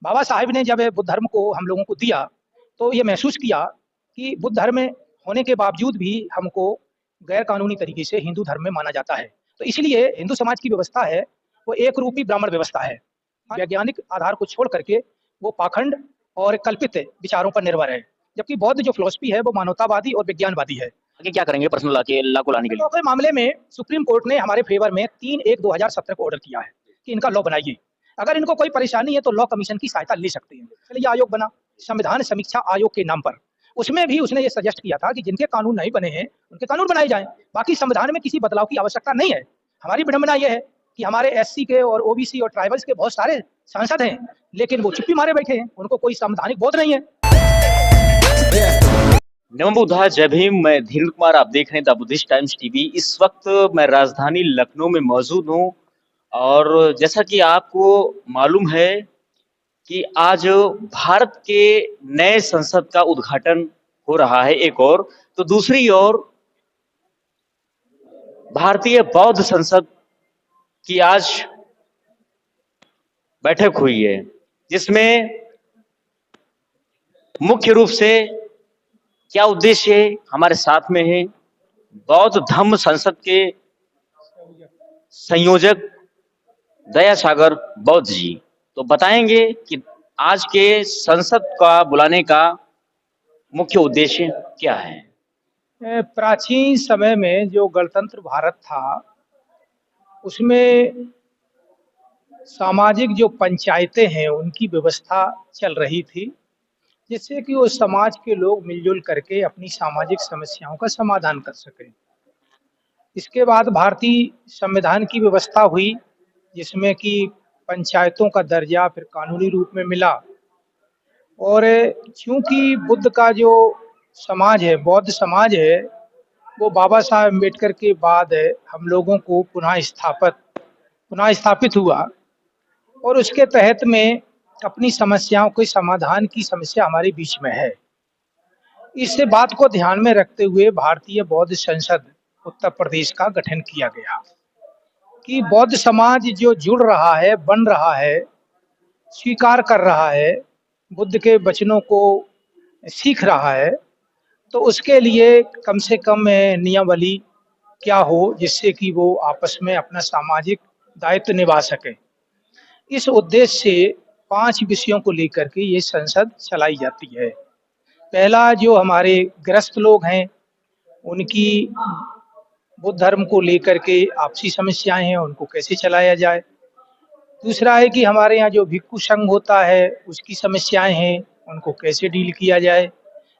बाबा साहेब ने जब बुद्ध धर्म को हम लोगों को दिया, तो ये महसूस किया कि बुद्ध धर्म में होने के बावजूद भी हमको गैर कानूनी तरीके से हिंदू धर्म में माना जाता है। तो इसलिए हिंदू समाज की व्यवस्था है, वो एक रूपी ब्राह्मण व्यवस्था है। वैज्ञानिक आधार को छोड़ करके वो पाखंड और कल्पित विचारों पर निर्भर है। जबकि बौद्ध जो फिलॉसफी है वो मानवतावादी और विज्ञानवादी है। आगे क्या करेंगे पर्सनल लॉ को लाने के लिए? के मामले में सुप्रीम कोर्ट ने हमारे फेवर में 3/1/2017 को ऑर्डर किया है कि इनका लॉ बनाइए। अगर इनको कोई परेशानी है तो लॉ कमीशन की सहायता ले सकते हैं। चलिए आयोग बना, संविधान समीक्षा आयोग के नाम पर। उसमें भी उसने ये सजेस्ट किया था कि जिनके कानून नहीं बने हैं उनके कानून बनाए जाएं। बाकी संविधान में किसी बदलाव की आवश्यकता नहीं है। हमारी विडंबना यह है कि हमारे एससी के और ओबीसी और ट्राइबल्स के बहुत सारे सांसद हैं, लेकिन वो चुप्पी मारे बैठे हैं, उनको कोई संवैधानिक बोध नहीं है। नमो बुद्धाय, जय भीम। मैं धीरेन्द्र कुमार, आप देख रहे हैं द बुद्धिस्ट टाइम्स टीवी। इस वक्त मैं राजधानी लखनऊ में मौजूद हूं और जैसा कि आपको मालूम है कि आज भारत के नए संसद का उद्घाटन हो रहा है एक और, तो दूसरी ओर भारतीय बौद्ध संसद की आज बैठक हुई है, जिसमें मुख्य रूप से क्या उद्देश्य है, हमारे साथ में है बौद्ध धम्म संसद के संयोजक दया सागर बौद्ध जी। तो बताएंगे कि आज के संसद का बुलाने का मुख्य उद्देश्य क्या है। प्राचीन समय में जो गणतंत्र भारत था, उसमें सामाजिक जो पंचायतें हैं उनकी व्यवस्था चल रही थी, जिससे कि वो समाज के लोग मिलजुल करके अपनी सामाजिक समस्याओं का समाधान कर सकें। इसके बाद भारतीय संविधान की व्यवस्था हुई, जिसमें कि पंचायतों का दर्जा फिर कानूनी रूप में मिला। और चूंकि बुद्ध का जो समाज है, बौद्ध समाज है, वो बाबा साहब अम्बेडकर के बाद हम लोगों को पुनः स्थापित हुआ और उसके तहत में अपनी समस्याओं के समाधान की समस्या हमारे बीच में है। इस बात को ध्यान में रखते हुए भारतीय बौद्ध संसद उत्तर प्रदेश का गठन किया गया कि बौद्ध समाज जो जुड़ रहा है, बन रहा है, स्वीकार कर रहा है, बुद्ध के वचनों को सीख रहा है, तो उसके लिए कम से कम नियमावली क्या हो जिससे कि वो आपस में अपना सामाजिक दायित्व निभा सके। इस उद्देश्य से 5 विषयों को लेकर के ये संसद चलाई जाती है। पहला, जो हमारे ग्रस्त लोग हैं उनकी बुद्ध धर्म को लेकर के आपसी समस्याएं हैं, उनको कैसे चलाया जाए। दूसरा है कि हमारे यहाँ जो भिक्षु संघ होता है उसकी समस्याएं हैं, उनको कैसे डील किया जाए।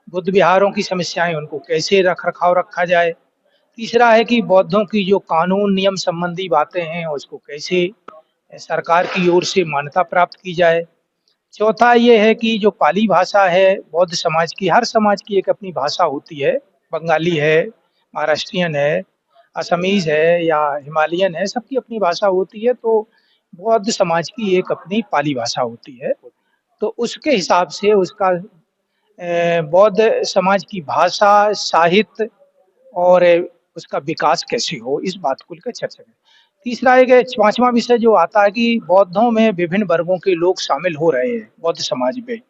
बुद्ध विहारों की समस्याएं, उनको कैसे रखरखाव रखा जाए। तीसरा है कि बौद्धों की जो कानून नियम संबंधी बातें हैं उसको कैसे सरकार की ओर से मान्यता प्राप्त की जाए। चौथा ये है कि जो पाली भाषा है बौद्ध समाज की, हर समाज की एक अपनी भाषा होती है, बंगाली है, महाराष्ट्रियन है, असमीज है या हिमालयन है, सबकी अपनी भाषा होती है। तो बौद्ध समाज की एक अपनी पाली भाषा होती है, तो उसके हिसाब से उसका बौद्ध समाज की भाषा, साहित्य और उसका विकास कैसे हो, इस बात को लेकर चर्चा करें। तीसरा एक 5वां विषय जो आता है कि बौद्धों में विभिन्न वर्गों के लोग शामिल हो रहे हैं बौद्ध समाज में।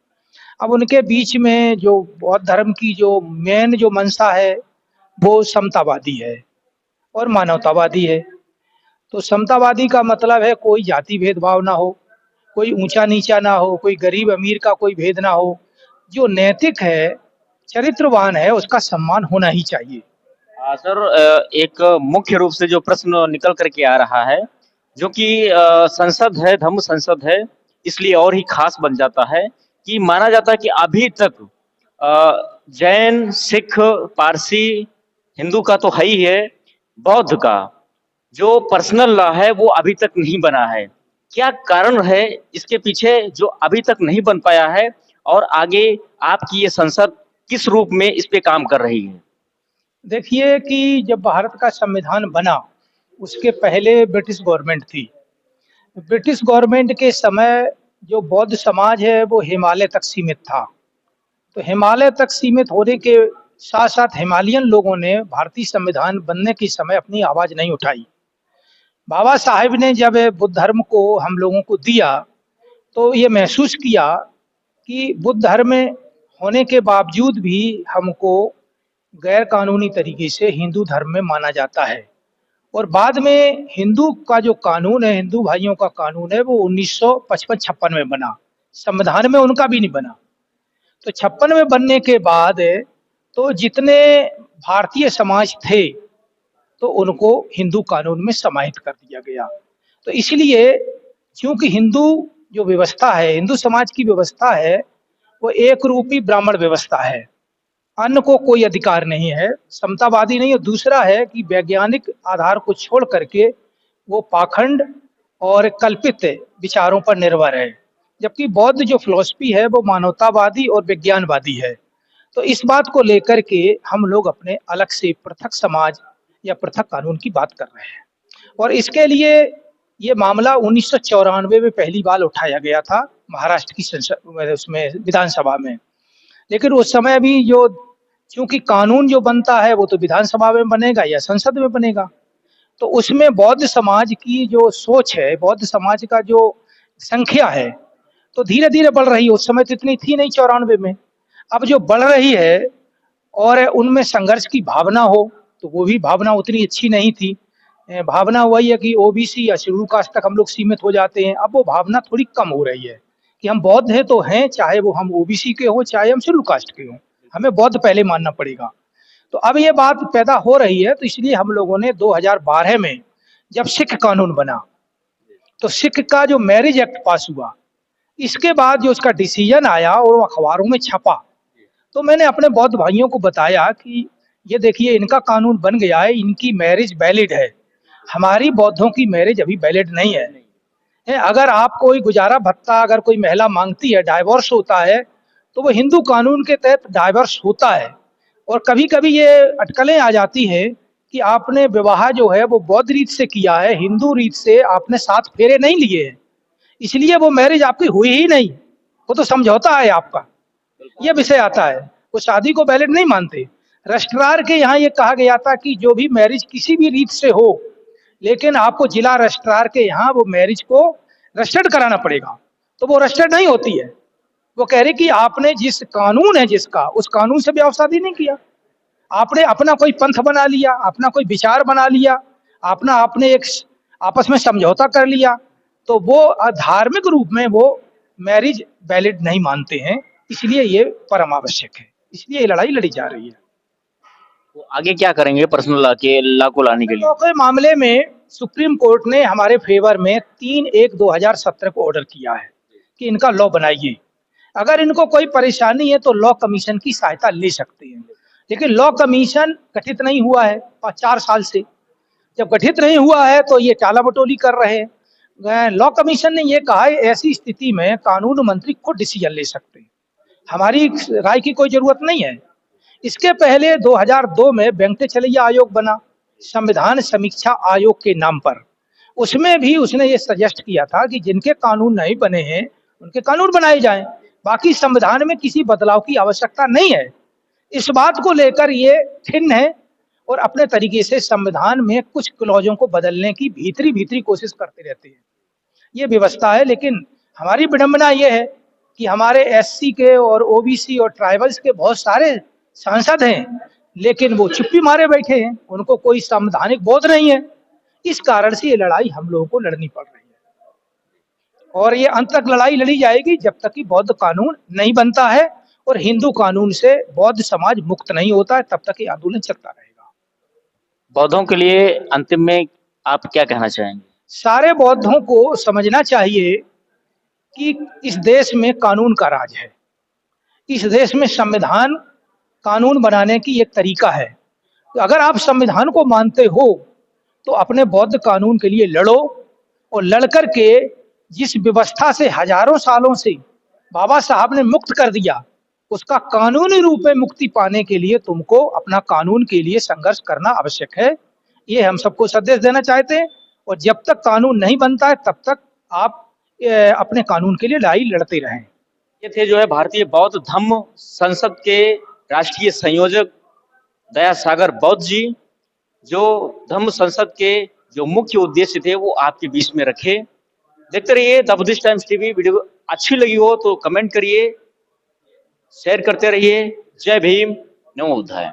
अब उनके बीच में जो बौद्ध धर्म की जो मेन जो मंशा है वो समतावादी है और मानवतावादी है। तो समतावादी का मतलब है कोई जाति भेदभाव ना हो, कोई ऊंचा नीचा ना हो, कोई गरीब अमीर का कोई भेद ना हो। जो नैतिक है, चरित्रवान है, उसका सम्मान होना ही चाहिए। सर, एक मुख्य रूप से जो प्रश्न निकल करके आ रहा है, जो कि संसद है, धम्म संसद है, इसलिए और ही खास बन जाता है कि माना जाता है कि अभी तक जैन, सिख, पारसी, हिंदू का तो है ही है, बौद्ध का जो पर्सनल लॉ है वो अभी तक नहीं बना है। क्या कारण है इसके पीछे जो अभी तक नहीं बन पाया है, और आगे आपकी ये संसद किस रूप में इस पे काम कर रही है? देखिए कि जब भारत का संविधान बना उसके पहले ब्रिटिश गवर्नमेंट थी। ब्रिटिश गवर्नमेंट के समय जो बौद्ध समाज है वो हिमालय तक सीमित था। तो हिमालय तक सीमित होने के साथ साथ हिमालयन लोगों ने भारतीय संविधान बनने के समय अपनी आवाज नहीं उठाई। बाबा साहेब ने जब बुद्ध धर्म को हम लोगों को दिया, तो ये महसूस किया कि बुद्ध धर्म में होने के बावजूद भी हमको गैर कानूनी तरीके से हिंदू धर्म में माना जाता है। और बाद में हिंदू का जो कानून है, हिंदू भाइयों का कानून है, वो 1955-56 में बना, संविधान में उनका भी नहीं बना। तो 56 में बनने के बाद तो जितने भारतीय समाज थे तो उनको हिंदू कानून में समाहित कर दिया गया। तो इसलिए क्योंकि हिंदू जो व्यवस्था है, हिंदू समाज की व्यवस्था है, वो एक रूपी ब्राह्मण व्यवस्था है, अन्य को कोई अधिकार नहीं है, समतावादी नहीं है। दूसरा है कि वैज्ञानिक आधार को छोड़ करके वो पाखंड और कल्पित विचारों पर निर्भर है, जबकि बौद्ध जो फिलॉसफी है वो मानवतावादी और विज्ञानवादी है। तो इस बात को लेकर के हम लोग अपने अलग से पृथक समाज या पृथक कानून की बात कर रहे हैं। और इसके लिए ये मामला 1994 में पहली बार उठाया गया था महाराष्ट्र की संसद उसमें विधानसभा में। लेकिन उस समय भी जो क्योंकि कानून जो बनता है वो तो विधानसभा में बनेगा या संसद में बनेगा, तो उसमें बौद्ध समाज की जो सोच है, बौद्ध समाज का जो संख्या है, तो धीरे धीरे बढ़ रही है। उस समय तो इतनी थी नहीं 94 में, अब जो बढ़ रही है और उनमें संघर्ष की भावना हो, तो वो भी भावना उतनी अच्छी नहीं थी। भावना वही है कि ओबीसी या शेड्यूल कास्ट तक हम लोग सीमित हो जाते हैं। अब वो भावना थोड़ी कम हो रही है कि हम बौद्ध हैं तो हैं, चाहे वो हम ओबीसी के हों चाहे हम शेड्यूल कास्ट के हों, हमें बौद्ध पहले मानना पड़ेगा। तो अब ये बात पैदा हो रही है, तो इसलिए हम लोगों ने 2012 में जब सिख कानून बना, तो सिख का जो मैरिज एक्ट पास हुआ, इसके बाद जो उसका डिसीजन आया और वो अखबारों में छपा, तो मैंने अपने बौद्ध भाइयों को बताया कि ये देखिए इनका कानून बन गया है, इनकी मैरिज वैलिड है, हमारी बौद्धों की मैरिज अभी वैलिड नहीं है। अगर आप कोई गुजारा भत्ता अगर कोई महिला मांगती है, डाइवोर्स होता है, तो वो हिंदू कानून के तहत डाइवोर्स होता है। और कभी कभी ये अटकलें आ जाती है कि आपने विवाह जो है वो बौद्ध रीत से किया है, हिंदू रीत से आपने 7 फेरे नहीं लिए हैं, इसलिए वो मैरिज आपकी हुई ही नहीं, वो तो समझौता है आपका, ये विषय आता है। वो शादी को वैलिड नहीं मानते। रजिस्ट्रार के यहाँ ये कहा गया था कि जो भी मैरिज किसी भी रीत से हो, लेकिन आपको जिला रजिस्ट्रार के यहाँ वो मैरिज को रजिस्टर्ड कराना पड़ेगा, तो वो रजिस्टर्ड नहीं होती है। वो कह रहे कि आपने जिस कानून है जिसका, उस कानून से ब्याह शादी नहीं किया, आपने अपना कोई पंथ बना लिया, अपना कोई विचार बना लिया, आपने एक आपस में समझौता कर लिया, तो वो धार्मिक रूप में वो मैरिज वैलिड नहीं मानते हैं। इसलिए ये परम आवश्यक है, इसलिए ये लड़ाई लड़ी जा रही है। तो आगे क्या करेंगे पर्सनल लॉ को लाने के लिए? लॉ के मामले में सुप्रीम कोर्ट ने हमारे फेवर में 3/1/2017 को ऑर्डर किया है कि इनका लॉ बनाइए। अगर इनको कोई परेशानी है तो लॉ कमीशन की सहायता ले सकते हैं, लेकिन लॉ कमीशन गठित नहीं हुआ है 4 साल से। जब गठित नहीं हुआ है तो ये टाला बटोली कर रहे हैं। लॉ कमीशन ने ये कहा है ऐसी स्थिति में कानून मंत्री खुद डिसीजन ले सकते हैं, हमारी राय की कोई जरूरत नहीं है। इसके पहले 2002 में वेंकटेचलैया आयोग बना, संविधान समीक्षा आयोग के नाम पर। उसमें भी उसने ये सजेस्ट किया था कि जिनके कानून नहीं बने हैं उनके कानून बनाए जाएं, बाकी संविधान में किसी बदलाव की आवश्यकता नहीं है। इस बात को लेकर ये ठिन्न है और अपने तरीके से संविधान में कुछ क्लॉजों को बदलने की भीतरी कोशिश करते रहते हैं। ये व्यवस्था है, लेकिन हमारी विडंबना ये है कि हमारे एससी के और ओबीसी और ट्राइबल्स के बहुत सारे सांसद हैं, लेकिन वो चुप्पी मारे बैठे हैं, उनको कोई संवैधानिक बोध नहीं है। इस कारण से ये लड़ाई हम लोगों को लड़नी पड़ रही है और ये अंत तक लड़ाई लड़ी जाएगी जब तक कि बौद्ध कानून नहीं बनता है और हिंदू कानून से बौद्ध समाज मुक्त नहीं होता है, तब तक ये आंदोलन चलता रहेगा। बौद्धों के लिए अंतिम में आप क्या कहना चाहेंगे? सारे बौद्धों को समझना चाहिए कि इस देश में कानून का राज है, इस देश में संविधान कानून बनाने की एक तरीका है। तो अगर आप संविधान को मानते हो तो अपने बौद्ध कानून के लिए लड़ो और लड़कर के जिस व्यवस्था से हजारों सालों से बाबा साहब ने मुक्त कर दिया, उसका कानूनी रूप में मुक्ति पाने के लिए तुमको अपना कानून के लिए संघर्ष करना आवश्यक है। ये हम सबको संदेश देना चाहते हैं। और जब तक कानून नहीं बनता है तब तक आप अपने कानून के लिए लड़ाई लड़ते रहें। ये थे जो है भारतीय बौद्ध धम्म संसद के राष्ट्रीय संयोजक दया सागर बौद्ध जी, जो धम्म संसद के जो मुख्य उद्देश्य थे वो आपके बीच में रखे। देखते रहिए the Buddhist times TV. Video अच्छी लगी हो तो कमेंट करिए, शेयर करते रहिए। जय भीम, नमो बुद्धाय।